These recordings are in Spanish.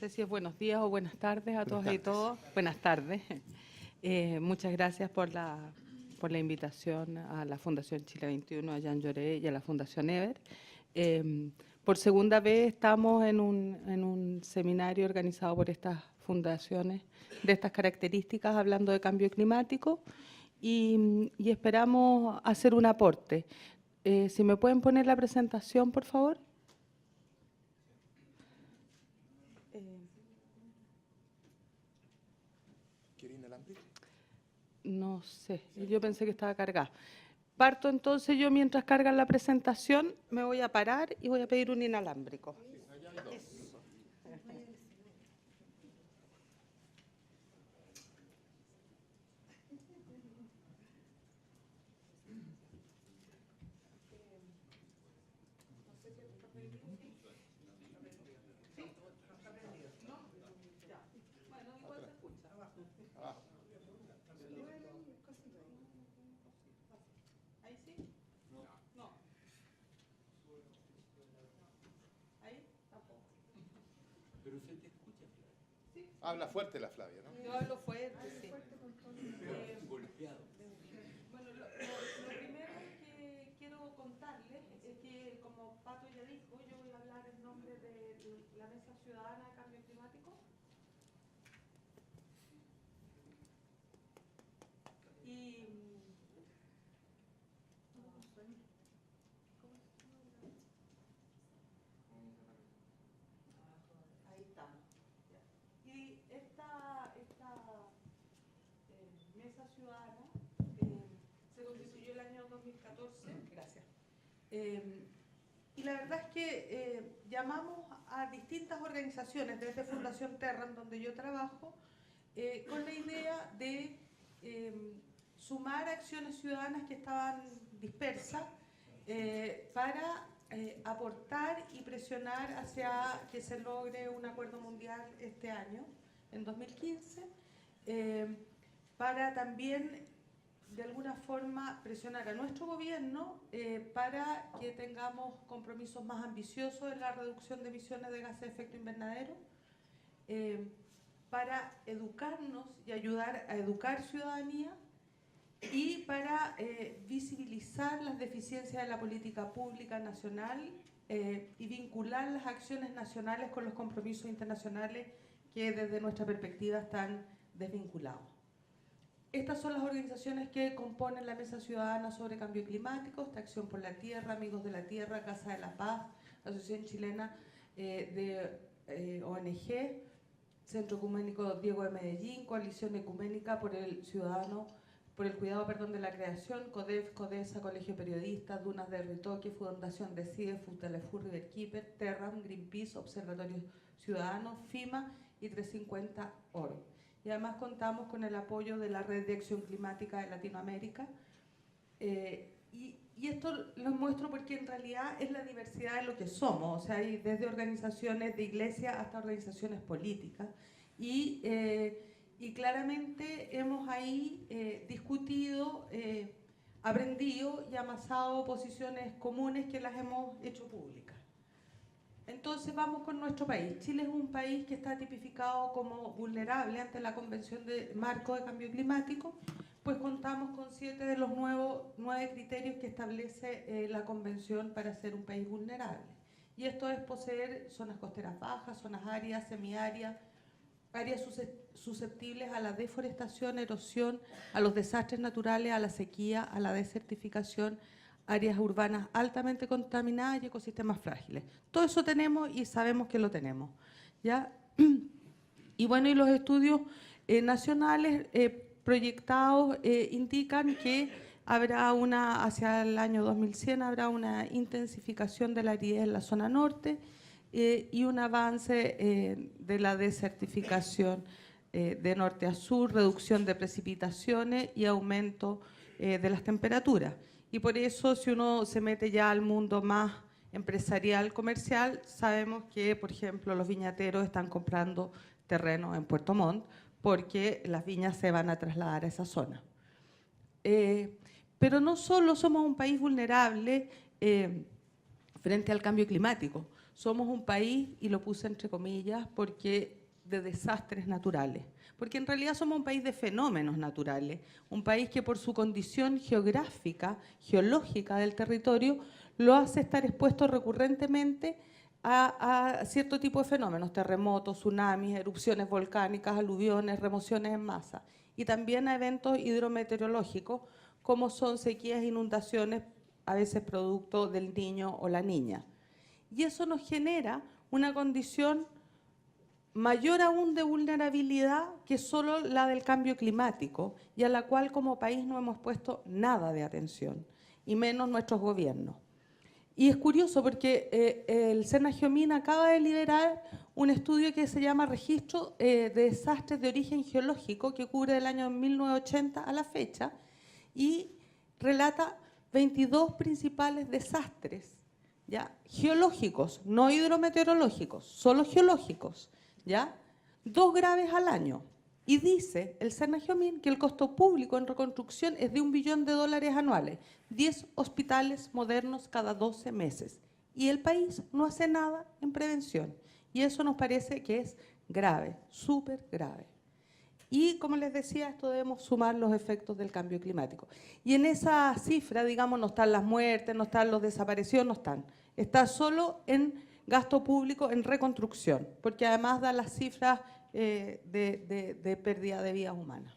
sé si es buenos días o buenas tardes a todos y todas. Buenas tardes. Muchas gracias por la invitación a la Fundación Chile 21, a Jean Jaurès y a la Fundación Eber. Por segunda vez estamos en un seminario organizado por estas fundaciones de estas características, hablando de cambio climático, y esperamos hacer un aporte. Si me pueden poner la presentación, por favor. ¿Quiere inalámbrico? No sé, yo pensé que estaba cargada. Parto entonces yo, mientras cargan la presentación, me voy a parar y voy a pedir un inalámbrico. Eso. ¿Ahí sí? No. ¿Ahí? Tampoco. Pero se te escucha, Flavia. Sí. Habla fuerte la Flavia, ¿no? Yo hablo fuerte, sí. Golpeado. Bueno, lo primero que quiero contarles es que, como Pato ya dijo, yo voy a hablar en nombre de la Mesa Ciudadana de Cambio Climático. Y ahí estamos. Y esta Mesa Ciudadana se constituyó el año 2014. Gracias. Y la verdad es que llamamos a distintas organizaciones, desde Fundación Terram, donde yo trabajo, con la idea de sumar acciones ciudadanas que estaban dispersas para aportar y presionar hacia que se logre un acuerdo mundial este año, en 2015, para también de alguna forma presionar a nuestro gobierno para que tengamos compromisos más ambiciosos en la reducción de emisiones de gases de efecto invernadero, para educarnos y ayudar a educar ciudadanía, y para visibilizar las deficiencias de la política pública nacional y vincular las acciones nacionales con los compromisos internacionales que desde nuestra perspectiva están desvinculados. Estas son las organizaciones que componen la Mesa Ciudadana sobre Cambio Climático: esta Acción por la Tierra, Amigos de la Tierra, Casa de la Paz, Asociación Chilena de ONG, Centro Ecuménico Diego de Medellín, Coalición Ecuménica por el Cuidado de la Creación, CODEF, CODESA, Colegio de Periodistas, Dunas de Ritoque, Fundación Decide, Futalefur, Riverkeeper, Terram, Greenpeace, Observatorio Ciudadano, FIMA y 350 Oro. Y además contamos con el apoyo de la Red de Acción Climática de Latinoamérica. Y esto lo muestro porque en realidad es la diversidad de lo que somos, o sea, hay desde organizaciones de iglesia hasta organizaciones políticas. Y claramente hemos ahí discutido, aprendido y amasado posiciones comunes que las hemos hecho públicas. Entonces vamos con nuestro país. Chile es un país que está tipificado como vulnerable ante la Convención de Marco de Cambio Climático, pues contamos con 7 de los 9 criterios que establece la Convención para ser un país vulnerable. Y esto es poseer zonas costeras bajas, zonas áridas, semiáridas, áreas susceptibles a la deforestación, erosión, a los desastres naturales, a la sequía, a la desertificación, áreas urbanas altamente contaminadas y ecosistemas frágiles. Todo eso tenemos y sabemos que lo tenemos, ¿ya? Y bueno, y los estudios nacionales proyectados indican que habrá hacia el año 2100 habrá una intensificación de la aridez en la zona norte y un avance de la desertificación de norte a sur, reducción de precipitaciones y aumento de las temperaturas. Y por eso, si uno se mete ya al mundo más empresarial, comercial, sabemos que, por ejemplo, los viñateros están comprando terrenos en Puerto Montt porque las viñas se van a trasladar a esa zona. Pero no solo somos un país vulnerable frente al cambio climático, somos un país, y lo puse entre comillas, porque de desastres naturales. Porque en realidad somos un país de fenómenos naturales, un país que por su condición geográfica, geológica del territorio, lo hace estar expuesto recurrentemente a cierto tipo de fenómenos, terremotos, tsunamis, erupciones volcánicas, aluviones, remociones en masa, y también a eventos hidrometeorológicos, como son sequías e inundaciones, a veces producto del niño o la niña. Y eso nos genera una condición mayor aún de vulnerabilidad que solo la del cambio climático, y a la cual como país no hemos puesto nada de atención, y menos nuestros gobiernos. Y es curioso porque el Senagiomín acaba de liberar un estudio que se llama Registro de Desastres de Origen Geológico, que cubre del año 1980 a la fecha, y relata 22 principales desastres, ¿ya? Geológicos, no hidrometeorológicos, solo geológicos, ¿ya? 2 graves al año. Y dice el Senagiomín que el costo público en reconstrucción es de $1 billón anuales, 10 hospitales modernos cada 12 meses. Y el país no hace nada en prevención. Y eso nos parece que es grave, súper grave. Y como les decía, esto debemos sumar los efectos del cambio climático. Y en esa cifra, digamos, no están las muertes, no están los desaparecidos, no están. Está solo en gasto público en reconstrucción, porque además da las cifras de pérdida de vidas humanas.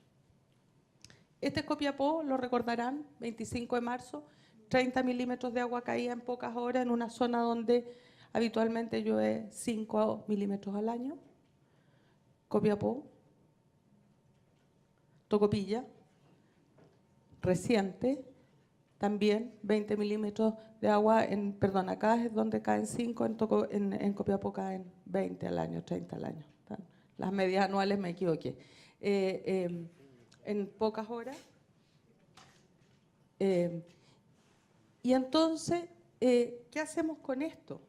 Este es Copiapó, lo recordarán, 25 de marzo, 30 milímetros de agua caída en pocas horas en una zona donde habitualmente llueve 5 milímetros al año. Copiapó. Tocopilla, reciente, también 20 milímetros de agua, perdón, acá es donde caen 5, en Copiapó caen 20 al año, 30 al año. Las medias anuales me equivoqué. En pocas horas. Y entonces, ¿qué hacemos con esto?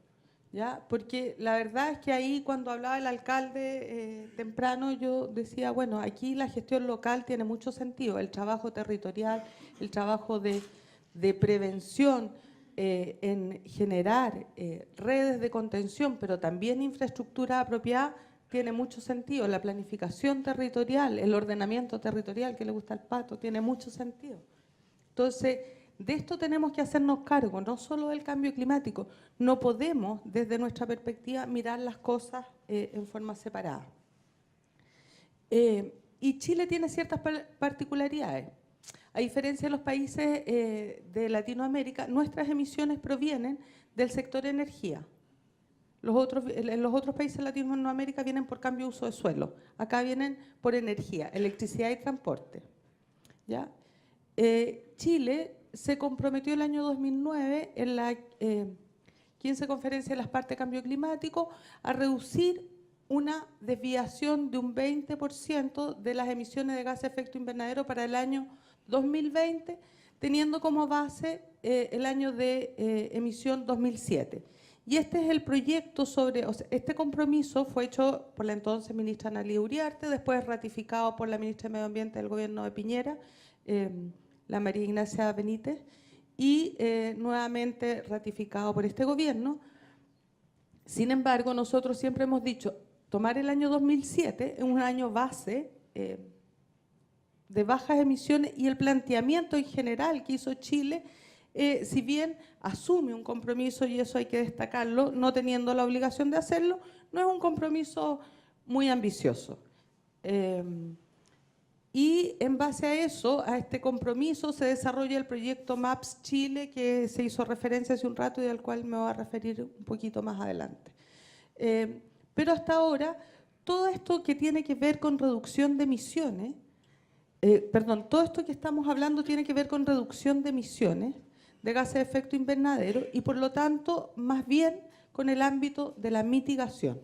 ¿Ya? Porque la verdad es que ahí cuando hablaba el alcalde temprano yo decía, bueno, aquí la gestión local tiene mucho sentido, el trabajo territorial, el trabajo de prevención, en generar redes de contención, pero también infraestructura apropiada, tiene mucho sentido. La planificación territorial, el ordenamiento territorial, que le gusta al Pato, tiene mucho sentido. Entonces, de esto tenemos que hacernos cargo, no solo del cambio climático. No podemos, desde nuestra perspectiva, mirar las cosas en forma separada. Y Chile tiene ciertas particularidades. A diferencia de los países de Latinoamérica, nuestras emisiones provienen del sector energía. Los otros países de Latinoamérica vienen por cambio de uso de suelo. Acá vienen por energía, electricidad y transporte. ¿Ya? Chile se comprometió el año 2009 en la 15 Conferencia de las Partes de Cambio Climático a reducir una desviación de un 20% de las emisiones de gases de efecto invernadero para el año 2020, teniendo como base el año de emisión 2007. Y este es el proyecto este compromiso fue hecho por la entonces ministra Analía Uriarte, después ratificado por la ministra de Medio Ambiente del gobierno de Piñera, la María Ignacia Benítez, y nuevamente ratificado por este gobierno. Sin embargo, nosotros siempre hemos dicho, tomar el año 2007 es un año base de bajas emisiones, y el planteamiento en general que hizo Chile, si bien asume un compromiso, y eso hay que destacarlo, no teniendo la obligación de hacerlo, no es un compromiso muy ambicioso. Y en base a eso, a este compromiso, se desarrolla el proyecto MAPS Chile, que se hizo referencia hace un rato y al cual me voy a referir un poquito más adelante. Pero hasta ahora, todo esto que tiene que ver con reducción de emisiones, todo esto que estamos hablando tiene que ver con reducción de emisiones de gases de efecto invernadero y, por lo tanto, más bien con el ámbito de la mitigación.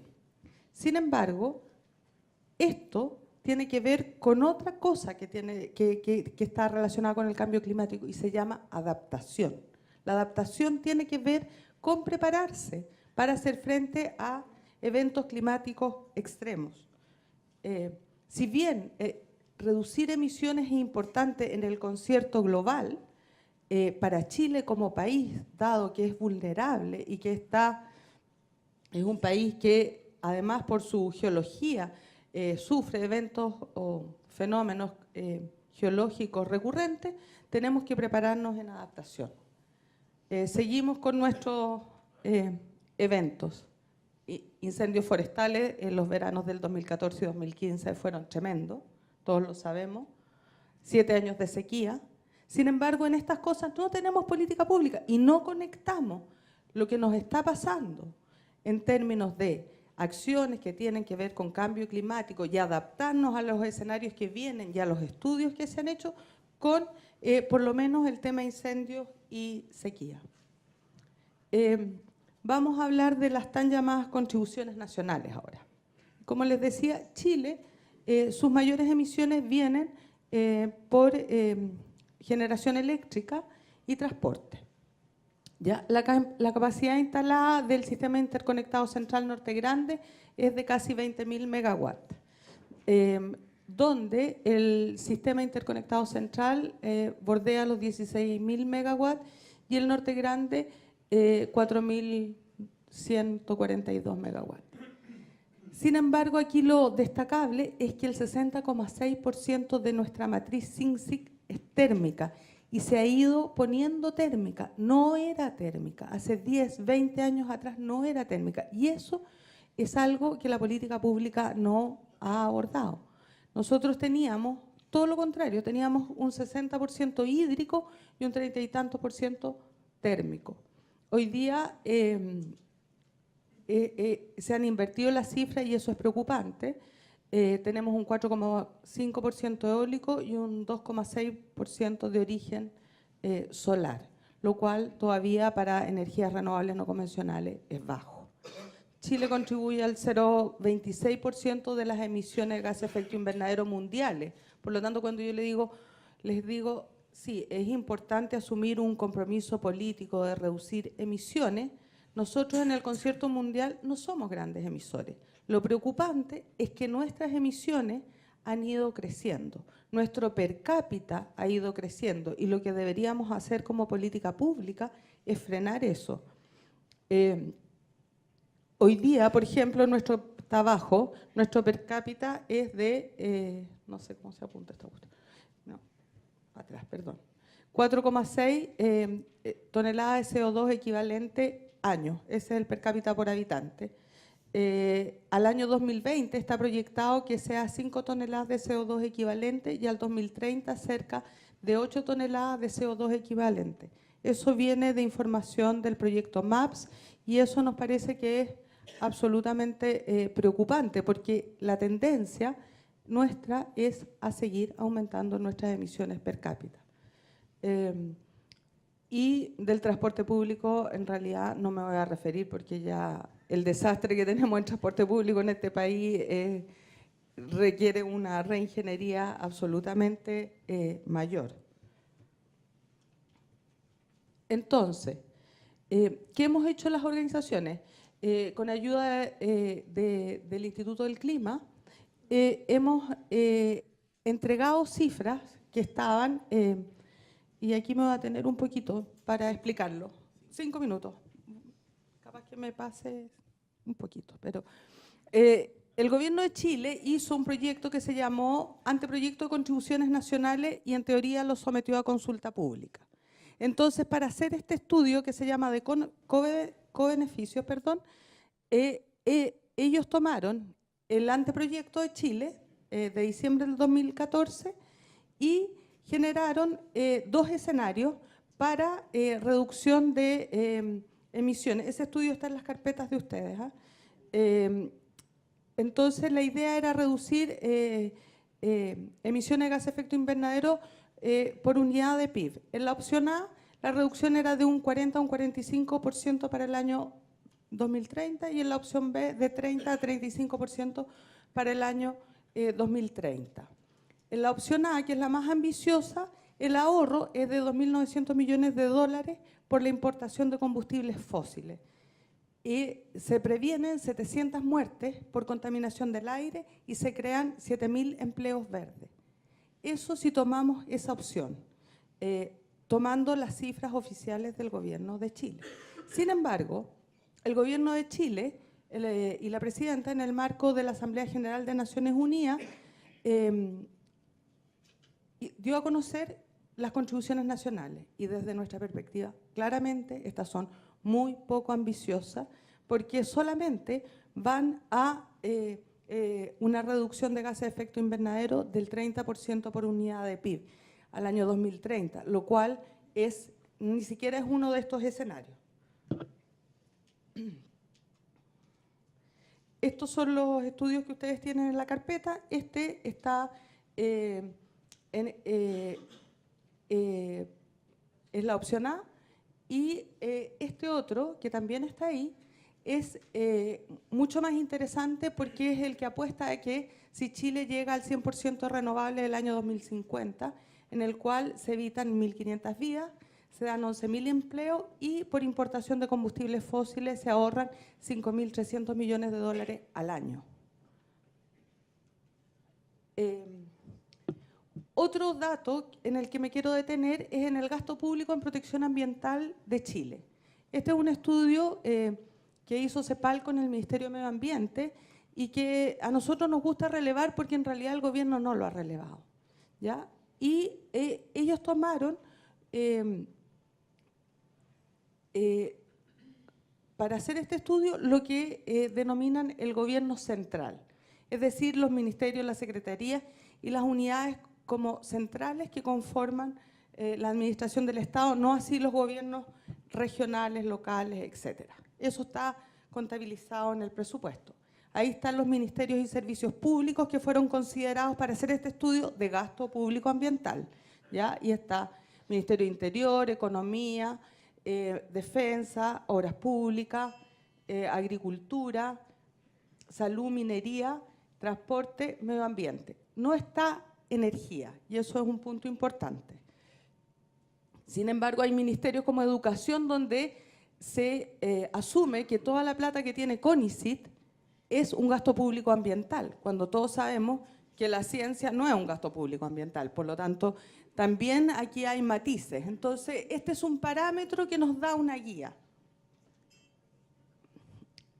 Sin embargo, esto tiene que ver con otra cosa que está relacionada con el cambio climático y se llama adaptación. La adaptación tiene que ver con prepararse para hacer frente a eventos climáticos extremos. Si bien reducir emisiones es importante en el concierto global, para Chile como país, dado que es vulnerable y que está Es un país que, además, por su geología, sufre eventos o fenómenos geológicos recurrentes. Tenemos que prepararnos en adaptación. Seguimos con nuestros eventos. Incendios forestales en los veranos del 2014 y 2015 fueron tremendos, todos lo sabemos. 7 años de sequía. Sin embargo, en estas cosas no tenemos política pública y no conectamos lo que nos está pasando en términos de acciones que tienen que ver con cambio climático y adaptarnos a los escenarios que vienen y a los estudios que se han hecho con, por lo menos, el tema incendios y sequía. Vamos a hablar de las tan llamadas contribuciones nacionales ahora. Como les decía, Chile, sus mayores emisiones vienen por generación eléctrica y transporte. ¿Ya? La capacidad instalada del Sistema Interconectado Central Norte Grande es de casi 20.000 megawatts, donde el Sistema Interconectado Central bordea los 16.000 megawatts y el Norte Grande 4.142 megawatts. Sin embargo, aquí lo destacable es que el 60,6% de nuestra matriz SINCIC es térmica y se ha ido poniendo térmica. No era térmica. Hace 10, 20 años atrás no era térmica. Y eso es algo que la política pública no ha abordado. Nosotros teníamos todo lo contrario. Teníamos un 60% hídrico y un 30 y tantos % térmico. Hoy día se han invertido las cifras y eso es preocupante. Tenemos un 4,5% eólico y un 2,6% de origen solar, lo cual todavía para energías renovables no convencionales es bajo. Chile contribuye al 0,26% de las emisiones de gases de efecto invernadero mundiales. Por lo tanto, cuando yo les digo, sí, es importante asumir un compromiso político de reducir emisiones. Nosotros en el concierto mundial no somos grandes emisores. Lo preocupante es que nuestras emisiones han ido creciendo. Nuestro per cápita ha ido creciendo y lo que deberíamos hacer como política pública es frenar eso. Hoy día, por ejemplo, nuestro trabajo, nuestro per cápita es de, no sé cómo se apunta esta cuestión. No, atrás, perdón. 4,6 toneladas de CO2 equivalente año. Ese es el per cápita por habitante. Al año 2020 está proyectado que sea 5 toneladas de CO2 equivalente y al 2030 cerca de 8 toneladas de CO2 equivalente. Eso viene de información del proyecto MAPS y eso nos parece que es absolutamente preocupante porque la tendencia nuestra es a seguir aumentando nuestras emisiones per cápita. Y del transporte público en realidad no me voy a referir porque ya el desastre que tenemos en transporte público en este país requiere una reingeniería absolutamente mayor. Entonces, ¿qué hemos hecho las organizaciones? Con ayuda del Instituto del Clima, hemos entregado cifras que estaban, y aquí me voy a detener un poquito para explicarlo. 5 minutos. Capaz que me pase un poquito, pero el gobierno de Chile hizo un proyecto que se llamó Anteproyecto de Contribuciones Nacionales y en teoría lo sometió a consulta pública. Entonces, para hacer este estudio que se llama de cobeneficios, ellos tomaron el anteproyecto de Chile de diciembre del 2014 y generaron 2 escenarios para reducción de emisiones. Ese estudio está en las carpetas de ustedes. Entonces, la idea era reducir emisiones de gas de efecto invernadero por unidad de PIB. En la opción A, la reducción era de un 40 a un 45% para el año 2030 y en la opción B de 30 a 35% para el año 2030. En la opción A, que es la más ambiciosa, el ahorro es de 2.900 millones de dólares por la importación de combustibles fósiles. Y se previenen 700 muertes por contaminación del aire y se crean 7.000 empleos verdes. Eso si tomamos esa opción, tomando las cifras oficiales del gobierno de Chile. Sin embargo, el gobierno de Chile y la presidenta, en el marco de la Asamblea General de Naciones Unidas, dio a conocer las contribuciones nacionales y desde nuestra perspectiva, claramente, estas son muy poco ambiciosas porque solamente van a una reducción de gases de efecto invernadero del 30% por unidad de PIB al año 2030, lo cual ni siquiera es uno de estos escenarios. Estos son los estudios que ustedes tienen en la carpeta. Este está es la opción A, y este otro, que también está ahí, es mucho más interesante porque es el que apuesta a que si Chile llega al 100% renovable del año 2050, en el cual se evitan 1.500 vidas, se dan 11.000 empleos y por importación de combustibles fósiles se ahorran 5.300 millones de dólares al año. Otro dato en el que me quiero detener es en el gasto público en protección ambiental de Chile. Este es un estudio que hizo CEPAL con el Ministerio de Medio Ambiente y que a nosotros nos gusta relevar porque en realidad el gobierno no lo ha relevado, ¿ya? Y ellos tomaron, para hacer este estudio, lo que denominan el gobierno central, es decir, los ministerios, las secretarías y las unidades como centrales que conforman la administración del Estado, no así los gobiernos regionales, locales, etc. Eso está contabilizado en el presupuesto. Ahí están los ministerios y servicios públicos que fueron considerados para hacer este estudio de gasto público ambiental, ¿ya? Y está Ministerio de Interior, Economía, Defensa, Obras Públicas, Agricultura, Salud, Minería, Transporte, Medio Ambiente. No está Energía, y eso es un punto importante. Sin embargo, hay ministerios como Educación donde se asume que toda la plata que tiene CONICYT es un gasto público ambiental, cuando todos sabemos que la ciencia no es un gasto público ambiental. Por lo tanto, también aquí hay matices. Entonces, este es un parámetro que nos da una guía.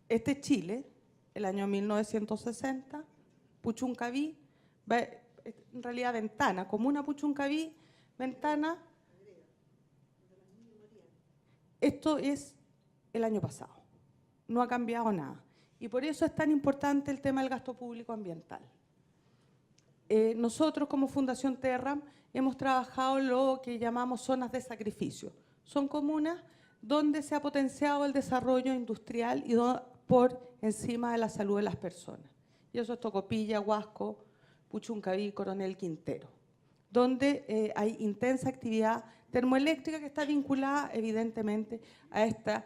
Este es Chile, el año 1960, Puchuncaví, en realidad Ventana, comuna Puchuncaví, Ventana. Esto es el año pasado, no ha cambiado nada. Y por eso es tan importante el tema del gasto público ambiental. Nosotros como Fundación Terram hemos trabajado lo que llamamos zonas de sacrificio. Son comunas donde se ha potenciado el desarrollo industrial y por encima de la salud de las personas. Y eso es Tocopilla, Huasco, Puchuncaví, Coronel Quintero, donde hay intensa actividad termoeléctrica que está vinculada evidentemente a esta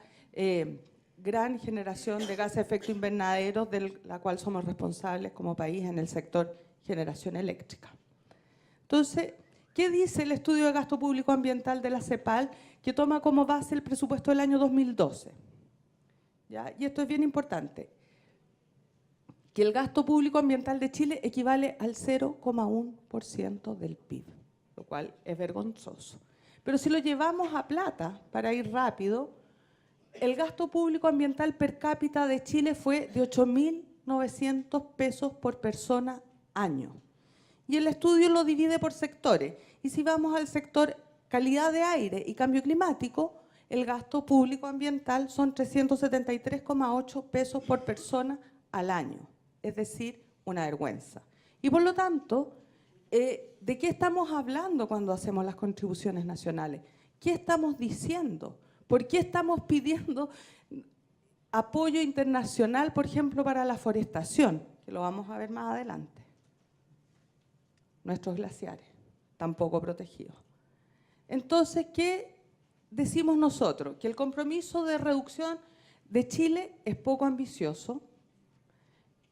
gran generación de gases de efecto invernadero de la cual somos responsables como país en el sector generación eléctrica. Entonces, ¿qué dice el estudio de gasto público ambiental de la CEPAL que toma como base el presupuesto del año 2012? ¿Ya? Y esto es bien importante, que el gasto público ambiental de Chile equivale al 0,1% del PIB, lo cual es vergonzoso. Pero si lo llevamos a plata, para ir rápido, el gasto público ambiental per cápita de Chile fue de 8.900 pesos por persona año. Y el estudio lo divide por sectores. Y si vamos al sector calidad de aire y cambio climático, el gasto público ambiental son 373,8 pesos por persona al año. Es decir, una vergüenza. Y por lo tanto, ¿de qué estamos hablando cuando hacemos las contribuciones nacionales? ¿Qué estamos diciendo? ¿Por qué estamos pidiendo apoyo internacional, por ejemplo, para la forestación? Que lo vamos a ver más adelante. Nuestros glaciares, tampoco protegidos. Entonces, ¿qué decimos nosotros? Que el compromiso de reducción de Chile es poco ambicioso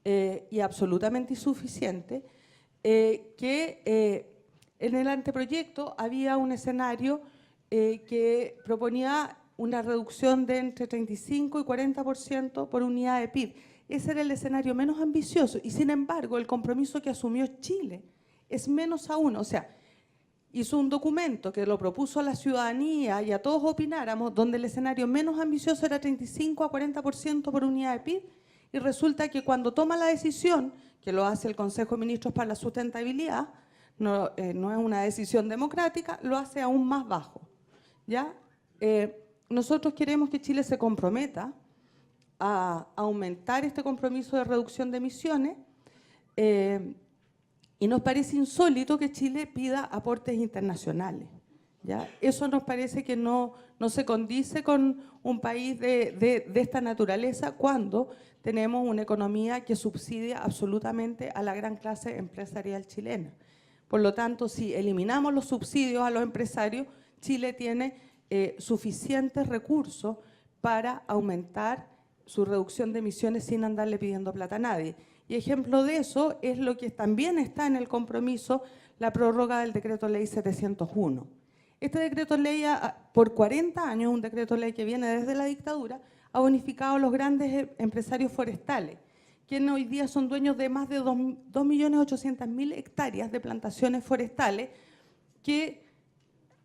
y absolutamente insuficiente, que en el anteproyecto había un escenario que proponía una reducción de entre 35 y 40% por unidad de PIB. Ese era el escenario menos ambicioso y, sin embargo, el compromiso que asumió Chile es menos aún. O sea, hizo un documento que lo propuso a la ciudadanía y a todos opináramos, donde el escenario menos ambicioso era 35 a 40% por unidad de PIB Y resulta que cuando toma la decisión, que lo hace el Consejo de Ministros para la Sustentabilidad, no es una decisión democrática, lo hace aún más bajo, ¿ya? Nosotros queremos que Chile se comprometa a aumentar este compromiso de reducción de emisiones y nos parece insólito que Chile pida aportes internacionales, ¿ya? Eso nos parece que no se condice con un país de esta naturaleza cuando tenemos una economía que subsidia absolutamente a la gran clase empresarial chilena. Por lo tanto, si eliminamos los subsidios a los empresarios, Chile tiene suficientes recursos para aumentar su reducción de emisiones sin andarle pidiendo plata a nadie. Y ejemplo de eso es lo que también está en el compromiso, la prórroga del decreto ley 701. Este decreto ley, por 40 años, un decreto ley que viene desde la dictadura, ha bonificado a los grandes empresarios forestales, quienes hoy día son dueños de más de 2.800.000 hectáreas de plantaciones forestales que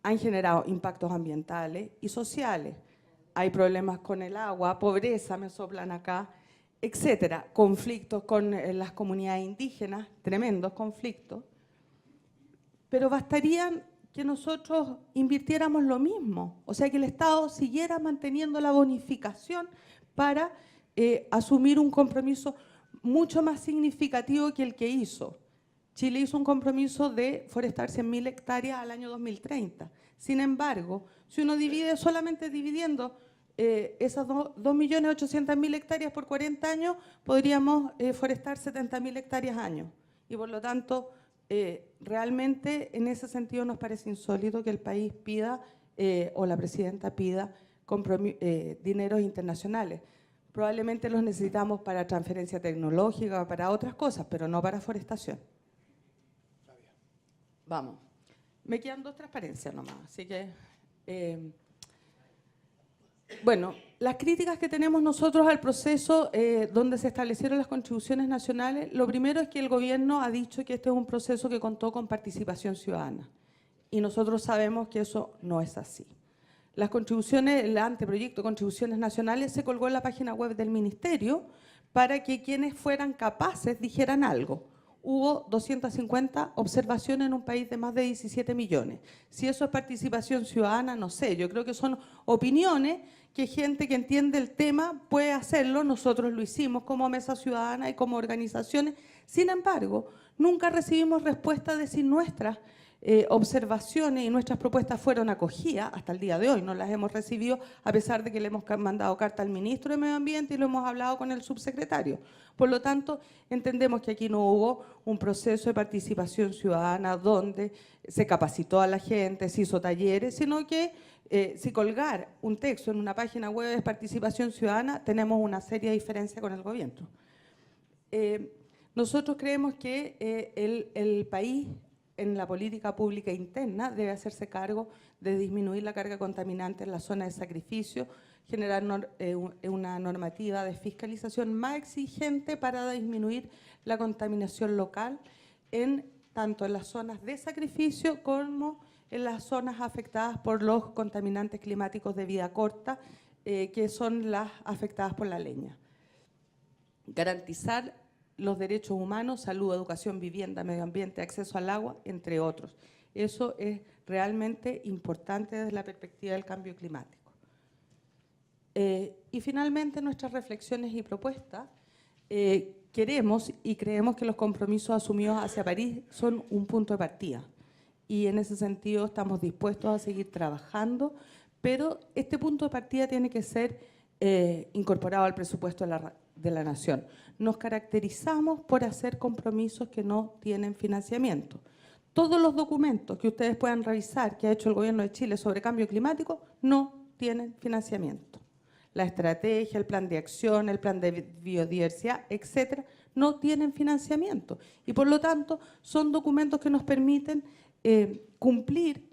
han generado impactos ambientales y sociales. Hay problemas con el agua, pobreza, me soplan acá, etcétera, conflictos con las comunidades indígenas, tremendos conflictos. Pero bastarían que nosotros invirtiéramos lo mismo, o sea, que el Estado siguiera manteniendo la bonificación para asumir un compromiso mucho más significativo que el que hizo. Chile hizo un compromiso de forestar 100.000 hectáreas al año 2030. Sin embargo, si uno divide solamente dividiendo esas 2.800.000 hectáreas por 40 años, podríamos forestar 70.000 hectáreas al año. Y por lo tanto, realmente en ese sentido nos parece insólito que el país pida o la presidenta pida dineros internacionales. Probablemente los necesitamos para transferencia tecnológica, para otras cosas, pero no para forestación. Vamos. Me quedan 2 transparencias nomás, así que... bueno, las críticas que tenemos nosotros al proceso donde se establecieron las contribuciones nacionales, lo primero es que el gobierno ha dicho que este es un proceso que contó con participación ciudadana y nosotros sabemos que eso no es así. Las contribuciones, el anteproyecto de contribuciones nacionales se colgó en la página web del Ministerio para que quienes fueran capaces dijeran algo. Hubo 250 observaciones en un país de más de 17 millones. Si eso es participación ciudadana, no sé. Yo creo que son opiniones que gente que entiende el tema puede hacerlo. Nosotros lo hicimos como Mesa Ciudadana y como organizaciones. Sin embargo, nunca recibimos respuesta de si nuestras observaciones y nuestras propuestas fueron acogidas. Hasta el día de hoy no las hemos recibido, a pesar de que le hemos mandado carta al ministro de Medio Ambiente y lo hemos hablado con el subsecretario. Por lo tanto, entendemos que aquí no hubo un proceso de participación ciudadana donde se capacitó a la gente, se hizo talleres, sino que si colgar un texto en una página web de participación ciudadana, tenemos una seria diferencia con el gobierno. Nosotros creemos que el país, en la política pública interna, debe hacerse cargo de disminuir la carga contaminante en la zona de sacrificio, generar una normativa de fiscalización más exigente para disminuir la contaminación local, tanto en las zonas de sacrificio como en las zonas afectadas por los contaminantes climáticos de vida corta, que son las afectadas por la leña. Garantizar los derechos humanos, salud, educación, vivienda, medio ambiente, acceso al agua, entre otros. Eso es realmente importante desde la perspectiva del cambio climático. Y finalmente, nuestras reflexiones y propuestas. Queremos y creemos que los compromisos asumidos hacia París son un punto de partida. Y en ese sentido estamos dispuestos a seguir trabajando, pero este punto de partida tiene que ser incorporado al presupuesto de la Nación. Nos caracterizamos por hacer compromisos que no tienen financiamiento. Todos los documentos que ustedes puedan revisar que ha hecho el Gobierno de Chile sobre cambio climático no tienen financiamiento. La estrategia, el plan de acción, el plan de biodiversidad, etcétera, no tienen financiamiento. Y por lo tanto, son documentos que nos permiten cumplir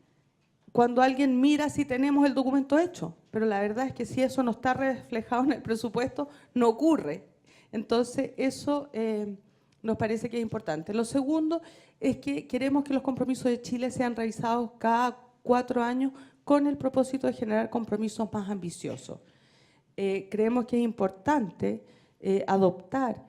cuando alguien mira si tenemos el documento hecho. Pero la verdad es que si eso no está reflejado en el presupuesto, no ocurre. Entonces, eso nos parece que es importante. Lo segundo es que queremos que los compromisos de Chile sean revisados cada 4 años con el propósito de generar compromisos más ambiciosos. Creemos que es importante adoptar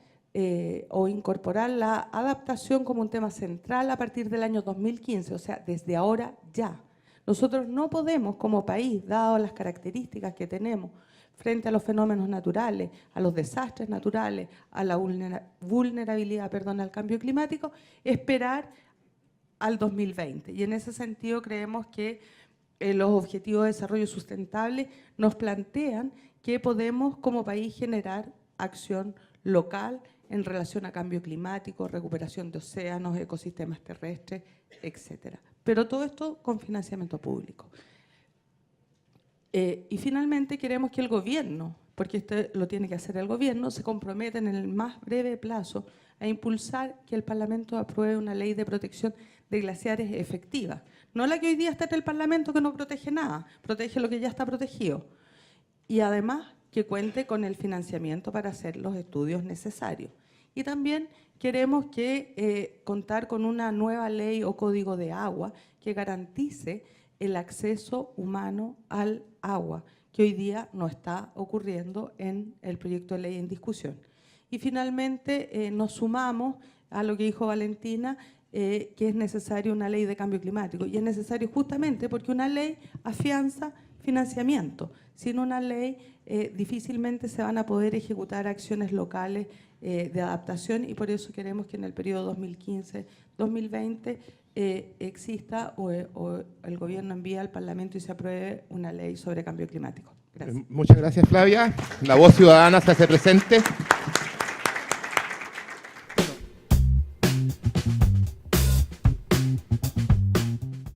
o incorporar la adaptación como un tema central a partir del año 2015, o sea, desde ahora ya. Nosotros no podemos, como país, dado las características que tenemos frente a los fenómenos naturales, a los desastres naturales, a la vulnerabilidad, al cambio climático, esperar al 2020. Y en ese sentido creemos que los Objetivos de Desarrollo Sustentable nos plantean que podemos como país generar acción local en relación a cambio climático, recuperación de océanos, ecosistemas terrestres, etc. Pero todo esto con financiamiento público. Y finalmente queremos que el gobierno, porque esto lo tiene que hacer el gobierno, se comprometa en el más breve plazo a impulsar que el Parlamento apruebe una ley de protección de glaciares efectiva. No la que hoy día está en el Parlamento, que no protege nada, protege lo que ya está protegido. Y además que cuente con el financiamiento para hacer los estudios necesarios. Y también queremos contar con una nueva ley o código de agua que garantice el acceso humano al agua, que hoy día no está ocurriendo en el proyecto de ley en discusión. Y finalmente nos sumamos a lo que dijo Valentina, que es necesaria una ley de cambio climático. Y es necesario justamente porque una ley afianza financiamiento. Sin una ley difícilmente se van a poder ejecutar acciones locales de adaptación, y por eso queremos que en el periodo 2015-2020 exista o el gobierno envíe al Parlamento y se apruebe una ley sobre cambio climático. Gracias. Muchas gracias, Flavia. La voz ciudadana se hace presente.